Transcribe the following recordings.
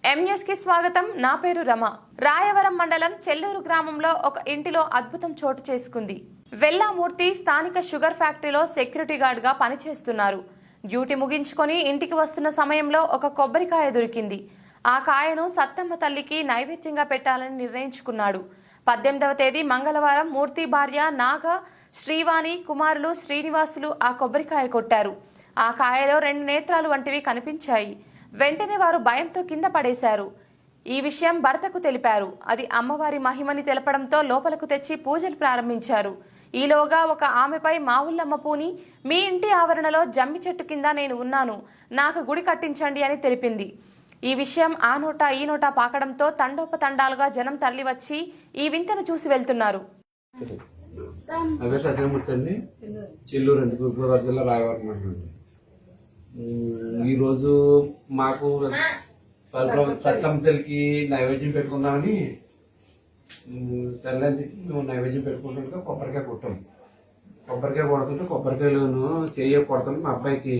M news కి స్వాగతం. నా పేరు రమ. రాయవరం మండలం చెల్లూరు గ్రామంలో ఒక ఇంటిలో అద్భుతం చోటు చేసుకుంది. వెల్లామూర్తి స్థానిక షుగర్ ఫ్యాక్టరీలో సెక్యూరిటీ గార్డ్ గా పనిచేస్తున్నారు. డ్యూటీ ముగించుకొని ఇంటికి వస్తున్న సమయంలో ఒక కొబ్బరికాయ దొరికింది. ఆ కాయను సత్తమ్మ తల్లికి నైవేద్యంగా పెట్టాలని నిర్ణయించుకున్నాడు. 18వ తేదీ మంగళవారం మూర్తి భార్య నాగ, శ్రీవాణి కుమారులు శ్రీనివాసులు ఆ కొబ్బరికాయ కొట్టారు. ఆ కాయలో 2 నేత్రాలు వంటివి కనిపించాయి. వెంటనే వారు భయంతో కింద పడేశారు. ఈ విషయం భర్తకు తెలిపారు. అది అమ్మవారి మహిమని తెలపడంతో లోపలకు తెచ్చి పూజలు ప్రారంభించారు. ఈలోగా ఒక ఆమెపై మావుల్లమ్మ పూని, మీ ఇంటి ఆవరణలో జమ్మి చెట్టు కింద నేను ఉన్నాను, నాకు గుడి కట్టించండి అని తెలిపింది. ఈ విషయం ఆ నోట ఈ నోట పాకడంతో తండోపతండాలుగా జనం తరలివచ్చి ఈ వింతను చూసి వెళ్తున్నారు. ఈరోజు మాకు సత్తమ్మ తల్లికి నైవేద్యం పెట్టుకుందామని తెల్లని చెప్పి మేము నైవేద్యం పెట్టుకుంటుంటే కొబ్బరికాయ కొట్టాము. కొబ్బరికాయ కొడుతుంటే కొబ్బరికాయలోను చెయ్యి కొడుతుంటే మా అబ్బాయికి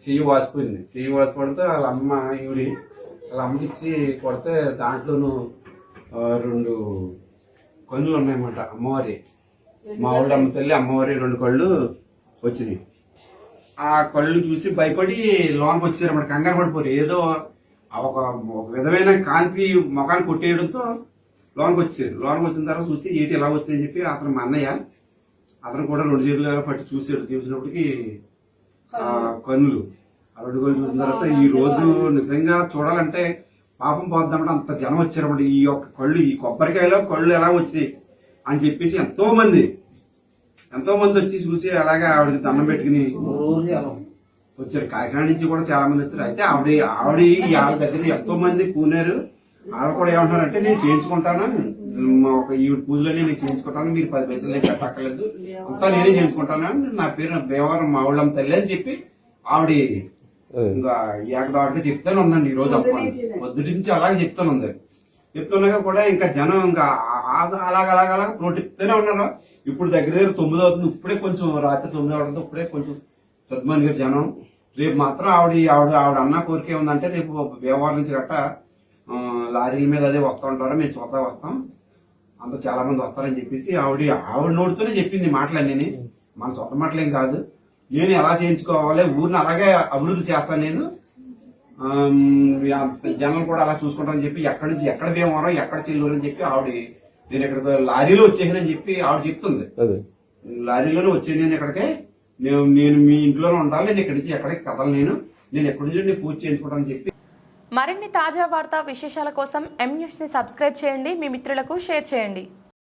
చెయ్యి వాసిపోయింది. చెయ్యి వాసిపోతే వాళ్ళ అమ్మ వాళ్ళ అమ్మకి ఇచ్చి కొడితే దాంట్లోనూ 2 కన్నులు ఉన్నాయన్నమాట. అమ్మవారి మా ఊళ్ళో అమ్మ తల్లి అమ్మవారి 2 కళ్ళు వచ్చినాయి. ఆ కళ్ళు చూసి భయపడి లోనికి వచ్చారన్నమాట. కంగారు పడిపోరు. ఏదో ఒక విధమైన కాంతి ముఖాన్ని కొట్టేయడంతో లోనికి వచ్చారు. లోనికి వచ్చిన తర్వాత చూసి ఏంటి ఎలా వచ్చిందని చెప్పి అతను మా అన్నయ్య అతను కూడా 2 చేతులు పట్టి చూసాడు. చూసినప్పటికి ఆ కన్నులు 2 కళ్ళు చూసిన తర్వాత ఈ రోజు నిజంగా చూడాలంటే పాపం పోద్దామంటే అంత జనం వచ్చారన్నమాట. ఈ యొక్క కళ్ళు, ఈ కొబ్బరికాయలో కళ్ళు ఎలా వచ్చినాయి అని చెప్పేసి ఎంతో మంది వచ్చి చూసి అలాగే ఆవిడకి దండం పెట్టుకుని వచ్చారు. కాకినాడ నుంచి కూడా చాలా మంది వచ్చారు. అయితే ఆవిడ దగ్గర ఎంతో మంది పూనారు. వాళ్ళు కూడా ఏమంటారంటే నేను చేయించుకుంటాను, ఒక ఈ పూజలని నేను చేయించుకుంటాను, మీరు 10 పైసలు నేను కట్టక్కర్లేదు, అంతా నేనే చేయించుకుంటాను, నా పేరు దేవరం మా ఊళ్ళమ్మ తల్లి అని చెప్పి ఆవిడ ఇంకా ఏకదాటిగా చెప్తానే ఉందండి. ఈ రోజు పొద్దుటి నుంచి అలాగే చెప్తాను ఉంది. చెప్తున్నాగా కూడా ఇంకా జనం ఇంకా అలాగ నోటిస్తూనే ఉన్నారు. ఇప్పుడు దగ్గర 9 అవుతుంది. ఇప్పుడే కొంచెం రాత్రి 9 అవడంతో ఇప్పుడే కొంచెం సద్మానిగా జనం. రేపు మాత్రం ఆవిడ అన్న కోరిక ఏముందంటే రేపు వ్యవహారం నుంచి గట్ట లారీల మీద అదే వస్తూ ఉంటారో మేము చూద్దా వస్తాం, అంత చాలా మంది వస్తారని చెప్పేసి ఆవిడ నోటితోనే చెప్పింది మాటలన్నీ. మన సొంత మాటలేం కాదు. నేను ఎలా చేయించుకోవాలి, ఊరిని అలాగే అభివృద్ధి చేస్తాను, నేను జనం కూడా అలా చూసుకుంటానని చెప్పి ఎక్కడి నుంచి ఎక్కడ భీమవరం ఎక్కడ చెల్లూరు అని చెప్పి నేను ఇక్కడ లారీలో వచ్చేసానని చెప్పి ఆవిడ చెప్తుంది. లారీలోనే వచ్చాను నేను ఇక్కడికే, నేను మీ ఇంట్లోనే ఉండాలి, నేను ఇక్కడి నుంచి ఎక్కడికి కదలు, నేను ఎక్కడి నుంచి నేను పూజ చేయించుకుంటానని చెప్పి. మరిన్ని తాజా వార్తా విశేషాల కోసం ఎం న్యూస్ ని సబ్స్క్రైబ్ చేయండి. మీ మిత్రులకు షేర్ చేయండి.